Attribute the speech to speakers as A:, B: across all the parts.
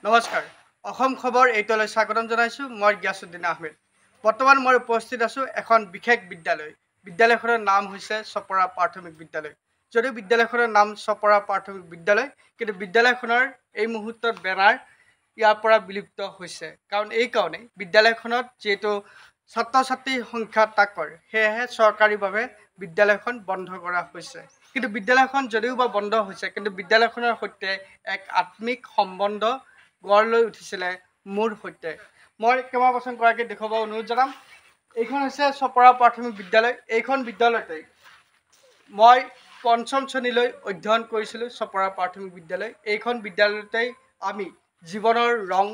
A: নমস্কাৰ অসম খবৰ এইটোলৈ স্বাগতম জনাইছোঁ মই গিয়াছুদ্দিন আহমেদ বৰ্তমান মই উপস্থিত আছোঁ এখন বিশেষ বিদ্যালয়খনৰ নাম হৈছে চপৰা প্ৰাথমিক বিদ্যালয় যদিও বিদ্যালয়খনৰ নাম চপৰা প্ৰাথমিক বিদ্যালয় কিন্তু বিদ্যালয়খনৰ এই মুহূৰ্তত বেনাৰ ইয়াৰ পৰা বিলুপ্ত হৈছে কাৰণ এই কাৰণে বিদ্যালয়খনত যেটো ছাত্ৰ ছাত্ৰীৰ সংখ্যা তাকৰ সেয়েহে চৰকাৰীভাৱে বিদ্যালয়খন বন্ধ কৰা হৈছে কিন্তু বিদ্যালয়খন যদিও বা বন্ধ হৈছে কিন্তু বিদ্যালয়খনৰ সৈতে এক আত্মিক সম্বন্ধ গঢ় লৈ উঠিছিলে মোৰ সৈতে মই কেইবাবছৰ গৰাকী দেখুৱাব অনুৰোধ জনাম এইখন হৈছে চপৰা প্ৰাথমিক বিদ্যালয় এইখন বিদ্যালয়তে মই পঞ্চম শ্ৰেণীলৈ অধ্যয়ন কৰিছিলোঁ চপৰা প্ৰাথমিক বিদ্যালয় এইখন বিদ্যালয়তে আমি জীৱনৰ ৰং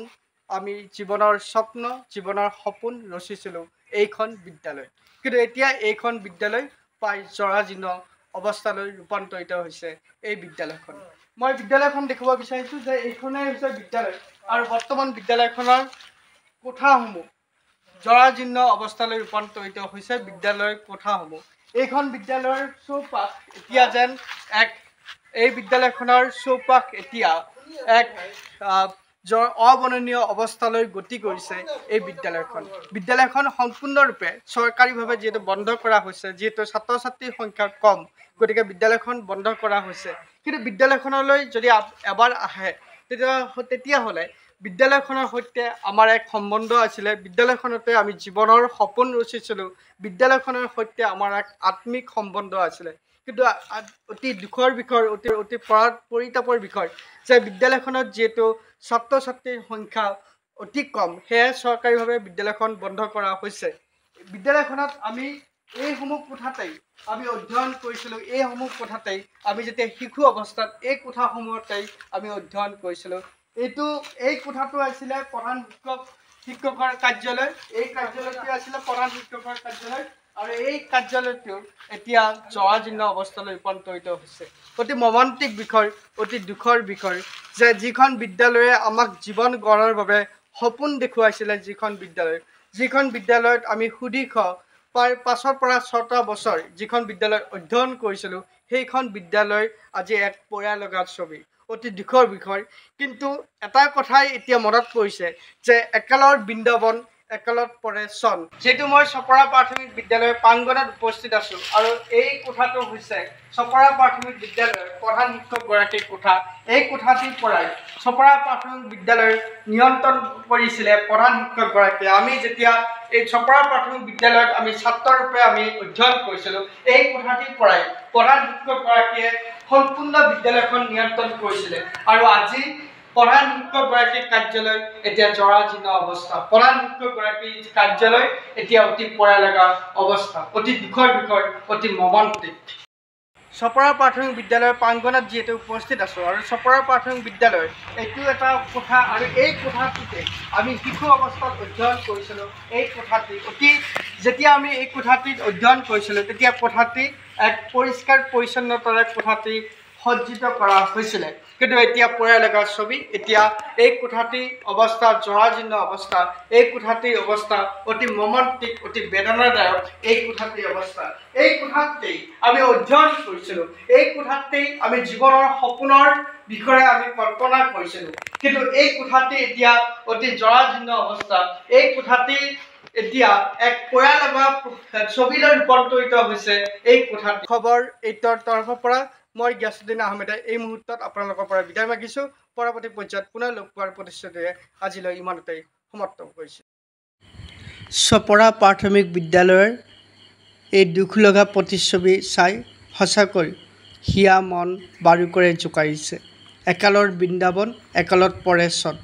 A: আমি জীৱনৰ স্বপ্ন জীৱনৰ সপোন ৰচিছিলোঁ এইখন বিদ্যালয় কিন্তু এতিয়া এইখন বিদ্যালয় প্ৰায় জৰাজীৰ্ণ অৱস্থালৈ ৰূপান্তৰিত হৈছে এই বিদ্যালয়খন মই বিদ্যালয়খন দেখুৱাব বিচাৰিছোঁ যে এইখনেই হৈছে বিদ্যালয় আৰু বৰ্তমান বিদ্যালয়খনৰ কোঠাসমূহ জৰাজীৰ্ণ অৱস্থালৈ ৰূপান্তৰিত হৈছে বিদ্যালয়ৰ কোঠাসমূহ এইখন বিদ্যালয়ৰ চৌপাশ এতিয়া যেন এক এই বিদ্যালয়খনৰ চৌপাশ এতিয়া এক অবৰ্ণনীয় অৱস্থালৈ গতি কৰিছে এই বিদ্যালয়খন সম্পূৰ্ণৰূপে চৰকাৰীভাৱে যেটো বন্ধ কৰা হৈছে যেটো ছাত্ৰ ছাত্ৰীৰ সংখ্যা কম গতিকে বিদ্যালয়খন বন্ধ কৰা হৈছে কিন্তু বিদ্যালয়খনলৈ যদি এবাৰ আহে তেতিয়াহ'লে বিদ্যালয়খনৰ সৈতে আমাৰ এক সম্বন্ধ আছিলে বিদ্যালয়খনতে আমি জীৱনৰ সপোন ৰচিছিলোঁ বিদ্যালয়খনৰ সৈতে আমাৰ এক আত্মিক সম্বন্ধ আছিলে কিন্তু অতি দুখৰ বিষয় অতি পৰিতাপৰ বিষয় যে বিদ্যালয়খনত যেটো ছাত্ৰ ছাত্ৰীৰ সংখ্যা অতি কম সেয়ে চৰকাৰীভাৱে বিদ্যালয়খন বন্ধ কৰা হৈছে বিদ্যালয়খনত আমি এইসমূহ কোঠাতেই আমি অধ্যয়ন কৰিছিলোঁ এইসমূহ কোঠাতেই আমি যেতিয়া শিশু অৱস্থাত এই কোঠাসমূহতেই আমি অধ্যয়ন কৰিছিলোঁ এই কোঠাটো আছিলে প্ৰধান শিক্ষকৰ কাৰ্যালয় এই কাৰ্যালয়টো আছিলে প্ৰধান শিক্ষকৰ কাৰ্যালয় আৰু এই কাৰ্যালয়টো এতিয়া জৰাজীৰ্ণ অৱস্থালৈ ৰূপান্তৰিত হৈছে অতি মৰ্মান্তিক বিষয় অতি দুখৰ বিষয় যে যিখন বিদ্যালয়ে আমাক জীৱন গঢ়াৰ বাবে সপোন দেখুৱাইছিলে যিখন বিদ্যালয়ত আমি সুদীৰ্ঘ প্ৰায় 5ৰ পৰা 6টা বছৰ যিখন বিদ্যালয়ত অধ্যয়ন কৰিছিলোঁ সেইখন বিদ্যালয় আজি এক পয়া লগা ছবি অতি দুখৰ বিষয় কিন্তু এটা কথাই এতিয়া মনত পৰিছে যে একালৰ বৃন্দাবন একালত পৰে চন যেটো মই চপৰা প্ৰাথমিক বিদ্যালয়ৰ প্ৰাংগণত উপস্থিত আছোঁ আৰু এই কোঠাটো হৈছে চপৰা প্ৰাথমিক বিদ্যালয়ৰ প্ৰধান শিক্ষকগৰাকীৰ কোঠা এই কোঠাটিৰ পৰাই চপৰা প্ৰাথমিক বিদ্যালয়ৰ নিয়ন্ত্ৰণ কৰিছিলে প্ৰধান শিক্ষকগৰাকীয়ে আমি যেতিয়া এই চপৰা প্ৰাথমিক বিদ্যালয়ত আমি ছাত্ৰৰূপে আমি অধ্যয়ন কৰিছিলোঁ এই কোঠাটিৰ পৰাই প্ৰধান শিক্ষকগৰাকীয়ে সম্পূৰ্ণ বিদ্যালয়খন নিয়ন্ত্ৰণ কৰিছিলে আৰু আজি প্ৰধান শিক্ষকগৰাকীৰ কাৰ্যালয় এতিয়া জৰাজীৰ্ণ অৱস্থা প্ৰধান শিক্ষকগৰাকীৰ কাৰ্যালয় এতিয়া অতি পয়া লগা অৱস্থা অতি দুখৰ বিষয় অতি মৰ্মান্তিক চপৰা প্ৰাথমিক বিদ্যালয়ৰ প্ৰাংগণত যিহেতু উপস্থিত আছোঁ আৰু চপৰা প্ৰাথমিক বিদ্যালয় এইটো এটা কোঠা আৰু এই কোঠাটোতে আমি শিশু অৱস্থাত অধ্যয়ন কৰিছিলোঁ এই কোঠাটি যেতিয়া আমি এই কোঠাটিত অধ্যয়ন কৰিছিলোঁ তেতিয়া কোঠাটি এক পৰিষ্কাৰ পৰিচ্ছন্নতাৰে কোঠাটি সজ্জিত কৰা হৈছিলে কিন্তু এতিয়া পয়া লগা ছবি এতিয়া এই কোঠাটিৰ অৱস্থা জৰাজীৰ্ণ অৱস্থা এই কোঠাটিৰ অৱস্থা অতি মৰ্মান্তিক অতি বেদনাদায়ক এই কোঠাটিৰ অৱস্থা এই কোঠাতেই আমি অধ্যয়ন কৰিছিলোঁ এই কোঠাতেই আমি জীৱনৰ সপোনৰ বিষয়ে আমি কল্পনা কৰিছিলোঁ কিন্তু এই কোঠাটি এতিয়া অতি জৰাজীৰ্ণ অৱস্থা এই কোঠাটি এতিয়া এক পয়া লগা ছবিলৈ ৰূপান্তৰিত হৈছে এই কোঠাটি খবৰ এইটোৰ তৰফৰ পৰা মই গিয়াছুদ্দিন আহমেদে এই মুহূৰ্তত আপোনালোকৰ পৰা বিদায় মাগিছোঁ পৰৱৰ্তী পৰ্যায়ত পুনৰ লগ পোৱাৰ প্ৰতিশ্ৰুতিৰে আজিলৈ ইমানতেই সমাপ্ত কৰিছোঁ চপৰা প্ৰাথমিক বিদ্যালয়ৰ এই দুখ লগা প্ৰতিচ্ছবি চাই সঁচাকৈ হিয়া মন বাৰুকৰে জোকাৰিছে একালৰ বৃন্দাবন একালত পৰে চন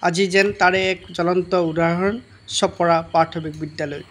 A: আজি যেন তাৰে এক জ্বলন্ত উদাহৰণ চপৰা প্ৰাথমিক বিদ্যালয়